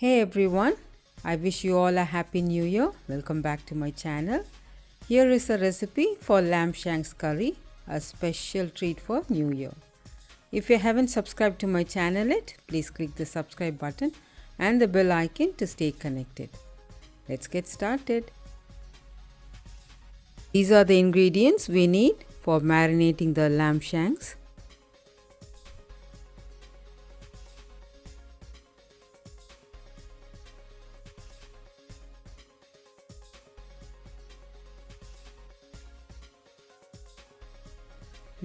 Hey everyone, I wish you all a happy new year. Welcome back to my channel. Here is a recipe for lamb shanks curry, a special treat for new year. If you haven't subscribed to my channel yet, please click the subscribe button and the bell icon to stay connected. Let's get started. These are the ingredients we need for marinating the lamb shanks.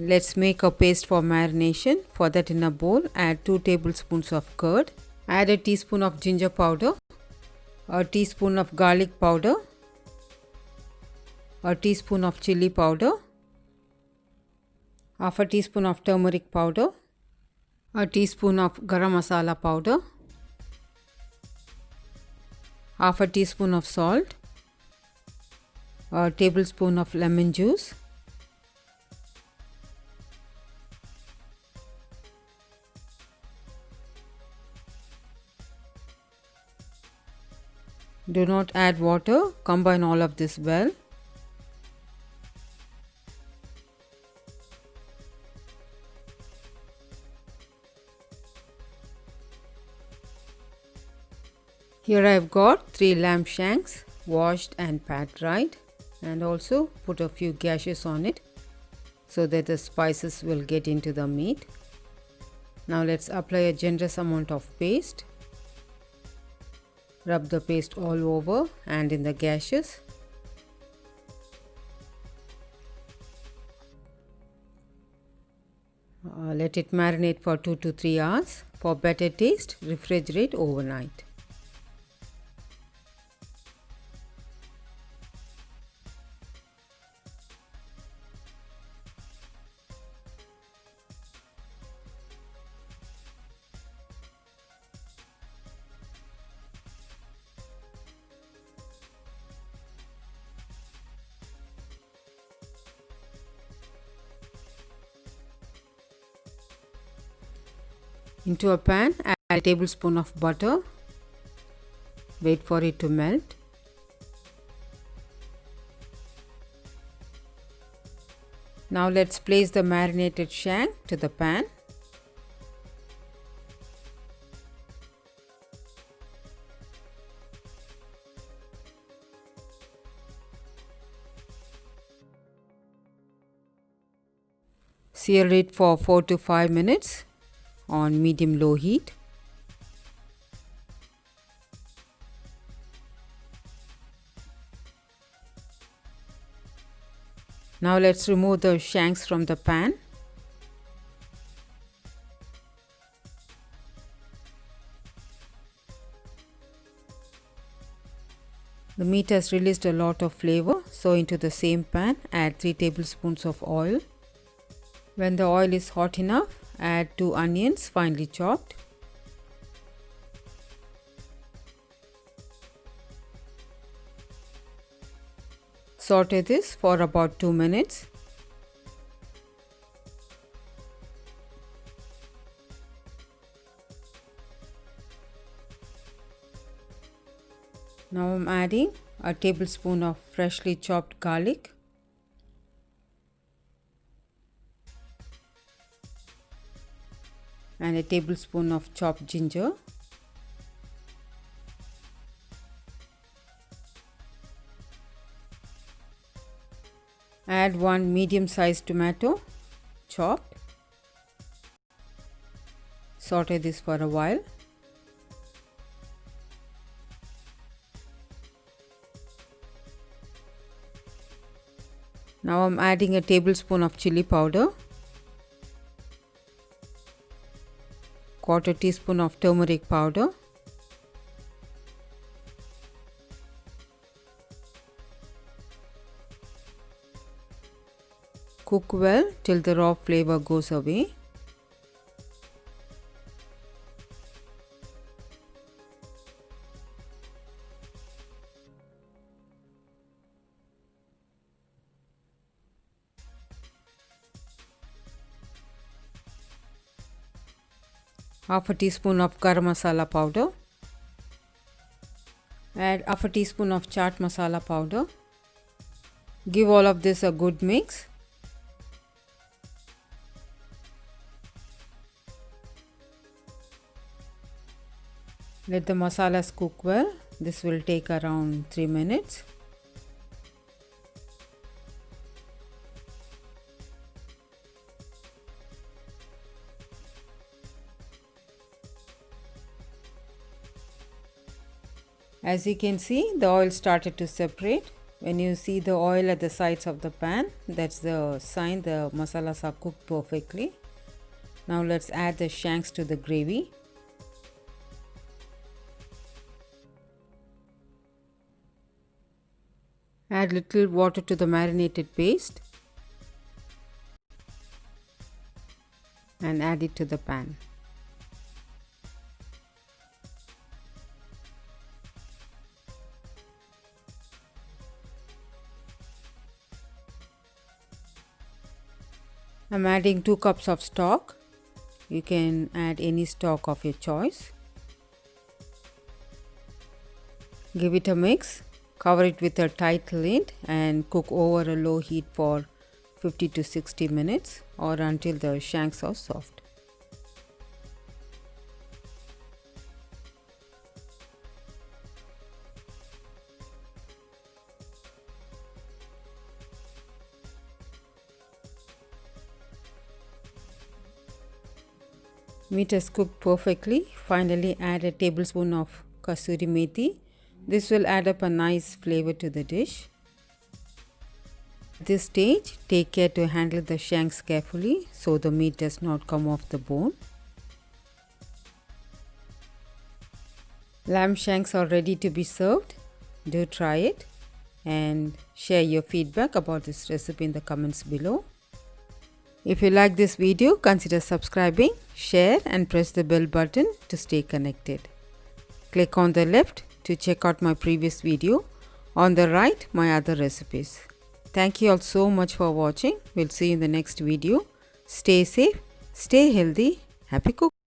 Let's make a paste for marination. For that, in a bowl, add 2 tablespoons of curd. Add a teaspoon of ginger powder, a teaspoon of garlic powder, a teaspoon of chilli powder, half a teaspoon of turmeric powder, a teaspoon of garam masala powder, half a teaspoon of salt, a tablespoon of lemon juice, do not add water, combine all of this well. Here I have got 3 lamb shanks washed and pat dried, and also put a few gashes on it so that the spices will get into the meat. Now let's apply a generous amount of paste. Rub the paste all over and in the gashes. Let it marinate for 2 to 3 hours. For better taste, refrigerate overnight. Into a pan, add a tablespoon of butter. Wait for it to melt. Now let's place the marinated shank to the pan. Sear it for 4 to 5 minutes on medium-low heat. Now let's remove the shanks from the pan. The meat has released a lot of flavor, so into the same pan add 3 tablespoons of oil. When the oil is hot enough, add 2 onions finely chopped. Saute this for about 2 minutes. Now I'm adding a tablespoon of freshly chopped garlic, and a tablespoon of chopped ginger. Add 1 medium-sized tomato, chopped. Saute this for a while. Now I'm adding a tablespoon of chilli powder, quarter teaspoon of turmeric powder, cook well till the raw flavor goes away. Half a teaspoon of garam masala powder, Add half a teaspoon of chaat masala powder. Give all of this a good mix. Let the masalas cook well. This will take around 3 minutes. As you can see, the oil started to separate. When you see the oil at the sides of the pan, that's the sign the masalas are cooked perfectly. Now let's add the shanks to the gravy. Add little water to the marinated paste and add it to the pan. I'm adding 2 cups of stock. You can add any stock of your choice. Give it a mix. Cover it with a tight lid and cook over a low heat for 50 to 60 minutes or until the shanks are soft. Meat is cooked perfectly. Finally, add a tablespoon of kasuri methi. This will add up a nice flavor to the dish. At this stage, take care to handle the shanks carefully so the meat does not come off the bone. Lamb shanks are ready to be served. Do try it and share your feedback about this recipe in the comments below. If you like this video, consider subscribing, share and press the bell button to stay connected. Click on the left to check out my previous video. On the right, my other recipes. Thank you all so much for watching. We'll see you in the next video. Stay safe, stay healthy, happy cooking.